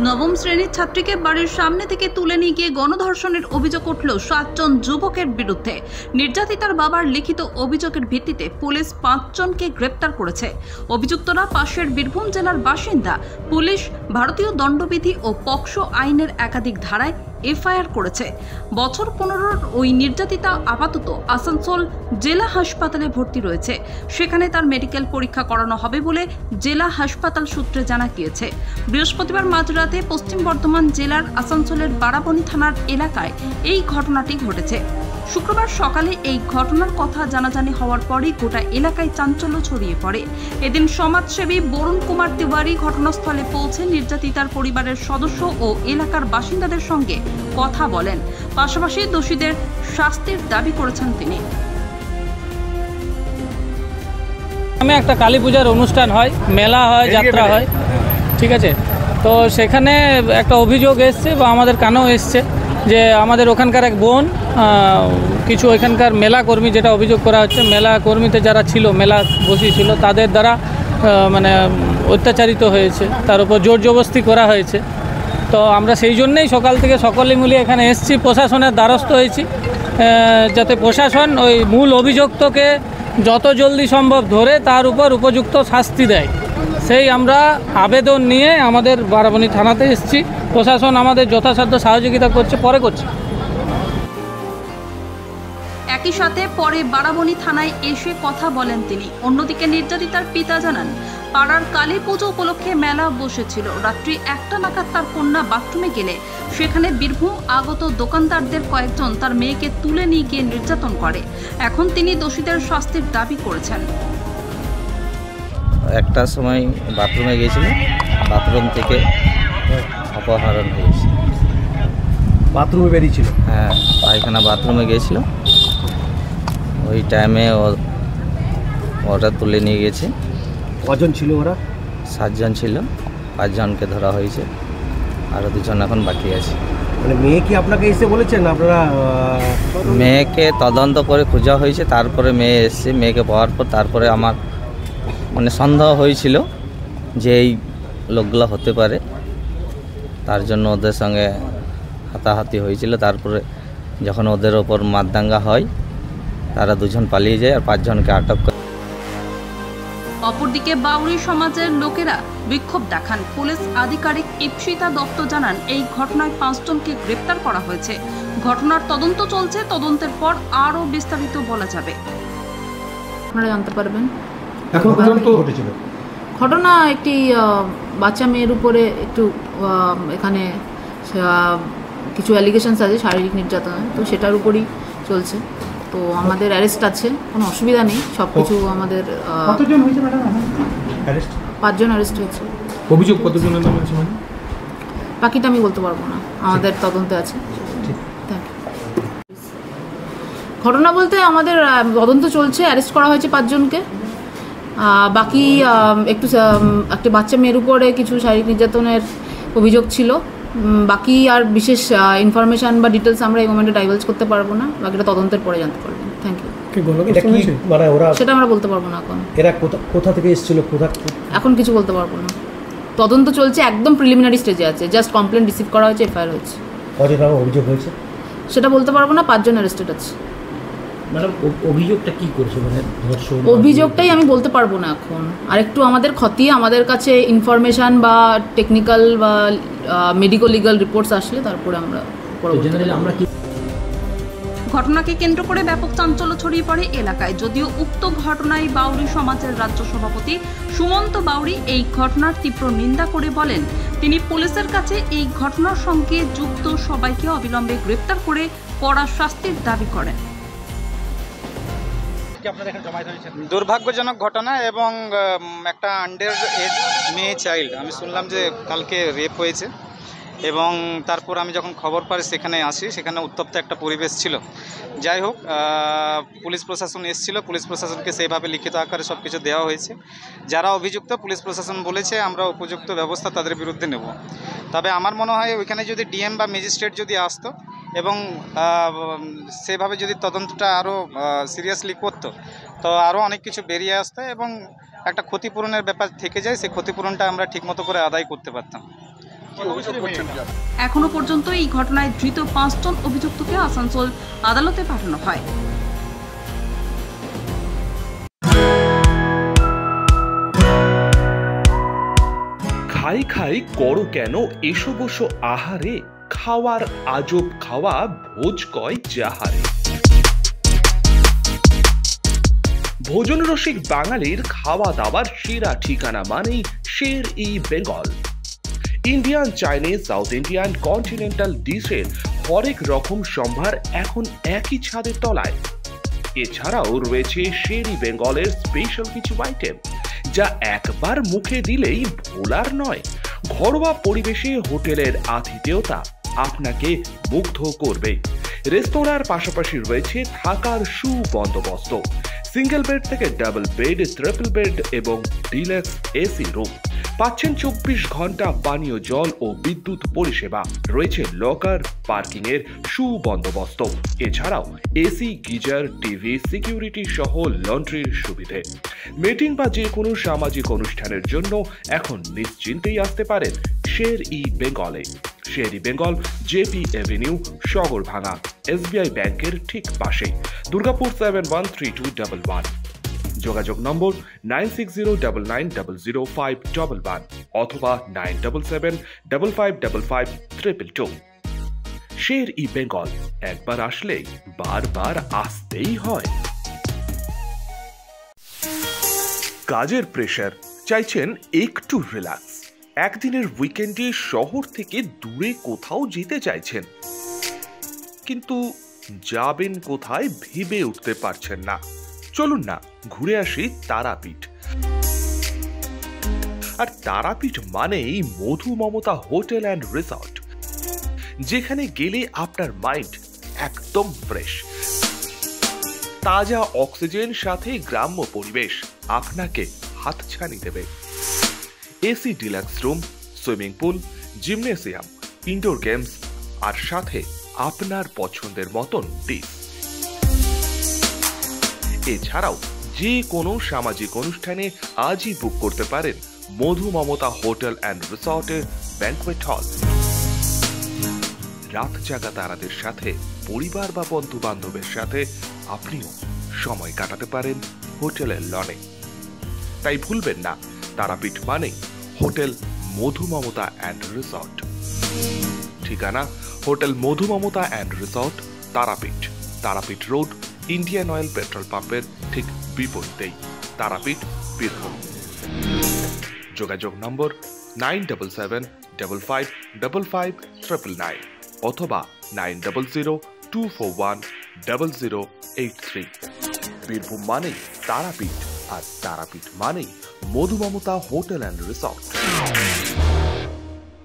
নবম শ্রেণীর ছাত্রীকে বাড়ির সামনে থেকে তুলে নিয়ে গিয়ে গণধর্ষণের অভিযোগ উঠল 7 জন যুবকের বিরুদ্ধে। নির্যাতিতার বাবার লিখিত অভিযোগের ভিত্তিতে পুলিশ 5 জনকে গ্রেপ্তার করেছে। অভিযুক্তরা পাশের বীরভূম জেলার বাসিন্দা। পুলিশ ভারতীয় দণ্ডবিধি ও পক্সো আইনের একাধিক ধারায় এফআইআর করেছে। বছর 15-র ওই নির্যাতিতা আপাতত আসানসোল জেলা হাসপাতালে ভর্তি রয়েছে। সেখানে তার মেডিকেল পরীক্ষা করানো হবে বলে জেলা হাসপাতাল সূত্রে জানা গিয়েছে। বৃহস্পতিবার মাঝরাতে পশ্চিম বর্ধমান জেলার আসানসোলের বারাবণী থানার এলাকায় এই ঘটনাটি ঘটেছে। শুক্রবার সকালে এই ঘটনার কথা জানাজানি হওয়ার পরই গোটা এলাকায় চাঞ্চল্য ছড়িয়ে পড়ে। এদিন সমাজসেবী বরুণ কুমার তিওয়ারি ঘটনাস্থলে পৌঁছে নির্যাতিতার পরিবারের সদস্য ও এলাকার বাসিন্দাদের সঙ্গে কথা বলেন। পাশাপাশি দোষীদের শাস্তির দাবি করেছেন তিনি। একটা কালী পূজার অনুষ্ঠান হয়, মেলা হয়, যাত্রা হয়, ঠিক আছে। তো সেখানে একটা অভিযোগ এসছে বা আমাদের কানেও এসছে যে আমাদের ওখানকার এক বোন কিছু ওইখানকার মেলা কর্মী, যেটা অভিযোগ করা হচ্ছে মেলা কর্মীতে যারা ছিল, মেলা বসিয়েছিল, তাদের দ্বারা মানে অত্যাচারিত হয়েছে, তার উপর জোর জবরদস্তি করা হয়েছে। তো আমরা সেই জন্যেই সকাল থেকে সকলে মিলিয়ে এখানে এসেছি, প্রশাসনের দ্বারস্থ হয়েছি, যাতে প্রশাসন ওই মূল অভিযুক্তকে যত জলদি সম্ভব ধরে তার উপর উপযুক্ত শাস্তি দেয়। সেই আমরা আবেদন নিয়ে আমাদের বারাবণী থানাতে এসেছি। প্রশাসন আমাদের যথাসাধ্য সহযোগিতা করছে, পরে করছে। একই সাথে পরে বারাবণী থানায় এসে কথা বলেন তিনি। অন্যদিকে নির্যাতিতার পিতা জানান, পাড়ার কালী পুজো উপলক্ষে মেলা বসেছিল। রাত্রি 1টা নাগাদ তার কন্যা বাথরুমে গেলে সেখানে বীরভূম আগত দোকানদারদের কয়েকজন তার মেয়েকে তুলে নিয়ে গিয়ে নির্যাতন করে। এখন তিনি দোষীদের শাস্তির দাবি করেছেন। 1টার সময় বাথরুমে গিয়েছিল, বাথরুম থেকে অপহরণ হয়েছে। বাথরুমে বেরিয়েছিল? হ্যাঁ, পায়খানা বাথরুমে গিয়েছিল, ওই টাইমে ওরা তুলে নিয়ে গেছে। কজন ছিল ওরা? 7 জন ছিল, 5 জনকে ধরা হয়েছে, আরও 2 জন এখন বাকি আছে। মানে মেয়ে কি আপনাকে এসে বলেছেন? আপনারা মেয়েকে তদন্ত করে খোঁজা হয়েছে, তারপরে মেয়ে এসছে। মেয়েকে পাওয়ার পর তারপরে আমার মানে সন্দেহ হয়েছিল যে এই লোকগুলো হতে পারে, তার জন্য ওদের সঙ্গে হাতাহাতি হয়েছিল। তারপরে যখন ওদের ওপর মারদাঙ্গা হয়, তারা 2 জন পালিয়ে যায় আর 5 জনকে আটক করে। অপরদিকে বাউরি সমাজের লোকেরা বিক্ষোভ দেখান। পুলিশ আধিকারিক ইপসিতা দত্ত জানান, এই ঘটনায় 5 জনকে গ্রেপ্তার করা হয়েছে। ঘটনার তদন্ত চলছে, তদন্তের পর আরও বিস্তারিত বলা যাবে। আপনারা জানতে পারবেন। এখন পর্যন্ত ঘটেছিল ঘটনা একটি বাচ্চা মেয়ের উপরে একটু এখানে কিছু অ্যালিগেশনস আছে শারীরিক নির্যাতন, তো সেটার উপরই চলছে। তো আমাদের অ্যারেস্ট আছে, কোনো অসুবিধা নেই, সব কিছু আমাদের। কতজন হয়েছে ম্যাডাম অ্যারেস্ট? 5 জন অ্যারেস্ট হয়েছে। অভিযোগ কতজনের নাম আছে? মানে বাকিটা আমি বলতে পারবো না, আমাদের তদন্তে আছে। ঘটনা বলতে আমাদের তদন্ত চলছে, অ্যারেস্ট করা হয়েছে 5 জনকে। বাকি একটা বাচ্চা মেয়ের উপরে কিছু শারীরিক নির্যাতনের অভিযোগ ছিল। বাকি আর বিশেষ ইনফরমেশান বা ডিটেলস আমরা এই মোমেন্টে ডাইভালজ করতে পারবো না, বাকিটা তদন্তের পরে জানতে পারবেন। Thank you. সেটা আমরা বলতে পারবো না এখন। এরা কোথা থেকে এসেছিল? এখন কিছু বলতে পারবো না, তদন্ত চলছে, একদম প্রিলিমিনারি স্টেজে আছে, জাস্ট কমপ্লেন রিসিভ করা হয়েছে, এফআইআর হয়েছে। কজন অভিযোগ হয়েছে সেটা বলতে পারবো না, 5 জন অ্যারেস্টেড আছে। ম্যাডাম অভিযোগটা কি করেছে? মানে ধর্ষণ অভিযোগটাই আমি বলতে পারবো না এখন। আর একটু আমাদের খতিয়ে আমাদের কাছে ইনফরমেশান বা টেকনিক্যাল বা মেডিকো লিগাল রিপোর্টস আসলে তারপরে আমরা ঘটনাকে কেন্দ্র করে ব্যাপক চাঞ্চল্য ছড়িয়ে পড়ে এলাকায়। যদিও উক্ত ঘটনায় বাউরি সমাজের রাজ্য সভাপতি সুমন্ত বাউরি এই ঘটনার তীব্র নিন্দা করে বলেন, তিনি পুলিশের কাছে এই ঘটনার সঙ্গে যুক্ত সবাইকে অবিলম্বে গ্রেপ্তার করে কড়া শাস্তির দাবি করেন। দুর্ভাগ্যজনক ঘটনা এবং একটা আন্ডার এজ মেয়ে চাইল্ড, আমি শুনলাম যে কালকে রেপ হয়েছে এবং তারপর আমি যখন খবর পাই সেখানে আসি, সেখানে উত্তপ্ত একটা পরিবেশ ছিল। যাই হোক, পুলিশ প্রশাসন এসেছিল, পুলিশ প্রশাসনকে সেইভাবে লিখিত আকারে সব কিছু দেওয়া হয়েছে। যারা অভিযুক্ত পুলিশ প্রশাসন বলেছে আমরা উপযুক্ত ব্যবস্থা তাদের বিরুদ্ধে নেব। তবে আমার মনে হয় ওইখানে যদি ডিএম বা ম্যাজিস্ট্রেট যদি আসতো এবং সেভাবে যদি তদন্তটা আরও সিরিয়াসলি করতো, তো আরও অনেক কিছু বেরিয়ে আসতো এবং একটা ক্ষতিপূরণের ব্যাপার থেকে যায়, সেই ক্ষতিপূরণটা আমরা ঠিকমতো করে আদায় করতে পারতাম। কি অভিযোগ করছেন? এখনো পর্যন্ত এই ঘটনায় ধৃত 5 জন অভিযুক্তকে আসানসোল আদালতে পাঠানো হয়। খাই খাই করো কেন এসো বসো আহারে, খাওয়ার আজব খাওয়া ভোজ কয় যাহারে। ভোজন রসিক বাঙালির খাওয়া দাওয়ার সেরা ঠিকানা মানেই Sher e Bengal. Indian, Chinese, South Indian, continental ডিশের হরেক রকম সম্ভার এখন একই ছাদের তলায়। এছাড়াও রয়েছে শের ই বেঙ্গলের স্পেশাল কিছু আইটেম যা একবার মুখে দিলেই ভোলার নয়। ঘরোয়া পরিবেশে হোটেলের আতিথেয়তা আপনাকে মুগ্ধ করবে। রেস্তোরাঁর পাশাপাশি রয়েছে থাকার সুবন্দোবস্ত। সিঙ্গেল বেড থেকে ডাবল বেড, ট্রিপল বেড এবং ডিলাক্স এসি রুম। পাচ্ছেন 24 ঘন্টা পানীয় জল ও বিদ্যুৎ পরিষেবা। রয়েছে লকার, পার্কিং এর সুবন্দোবস্ত। এছাড়াও এসি, গিজার, টিভি, সিকিউরিটি সহ লন্ড্রির সুবিধে। মিটিং বা যে কোনো সামাজিক অনুষ্ঠানের জন্য এখন নিশ্চিন্তেই আসতে পারেন শের ই বেঙ্গলে। Sher e Bengal, JP avenue, Sagarbhanga, SBI ব্যাংকের ঠিক পাশে, দুর্গাপুর 713211। যোগাযোগ নম্বর 9609900511 অথবা 9775555222। শের ই বেঙ্গল, একবার আসলে বারবার আসতেই হয়। কাজের প্রেশার, চাইছেন একটু রিল্যাক্স। একদিনের উইকেন্ডে শহর থেকে দূরে কোথাও যেতে চাইছেন, কিন্তু যাবেন কোথায় ভেবে উঠতে পারছেন না। চলুন না ঘুরে আসি তারাপীঠ। আর তারাপীঠ মানেই মধু মমতা হোটেল অ্যান্ড রিসর্ট, যেখানে গেলে আপনার মাইন্ড একদম ফ্রেশ। তাজা অক্সিজেন সাথে গ্রাম্য পরিবেশ আপনাকে হাতছানি দেবে। AC deluxe room, swimming pool, gymnasium, indoor games আর সাথে আপনার পছন্দের মতন ডিশ। এছাড়াও যে কোনো সামাজিক অনুষ্ঠানে আজই বুক করতে পারেন মধু মমতা হোটেল অ্যান্ড রিসর্টের ব্যাংকুয়েট হল। রাত জাগা তারাদের সাথে, পরিবার বা বন্ধু বান্ধবের সাথে আপনিও সময় কাটাতে পারেন হোটেলের লনে। তাই ভুলবেন না, তারাপীঠ মানে hotel Madhu Mamata and resort. ঠিকানা hotel Madhu Mamata and resort, Tarapith, Tarapith road, Indian oil petrol পাম্পের ঠিক বিপরীতেই, তারাপীঠ, বীরভূম। যোগাযোগ নম্বর 9775555999 অথবা 9002410083। বীরভূম মানেই তারাপীঠ, আর তারাপীঠ মানেই মধু মমতা হোটেল অ্যান্ড রিসর্ট।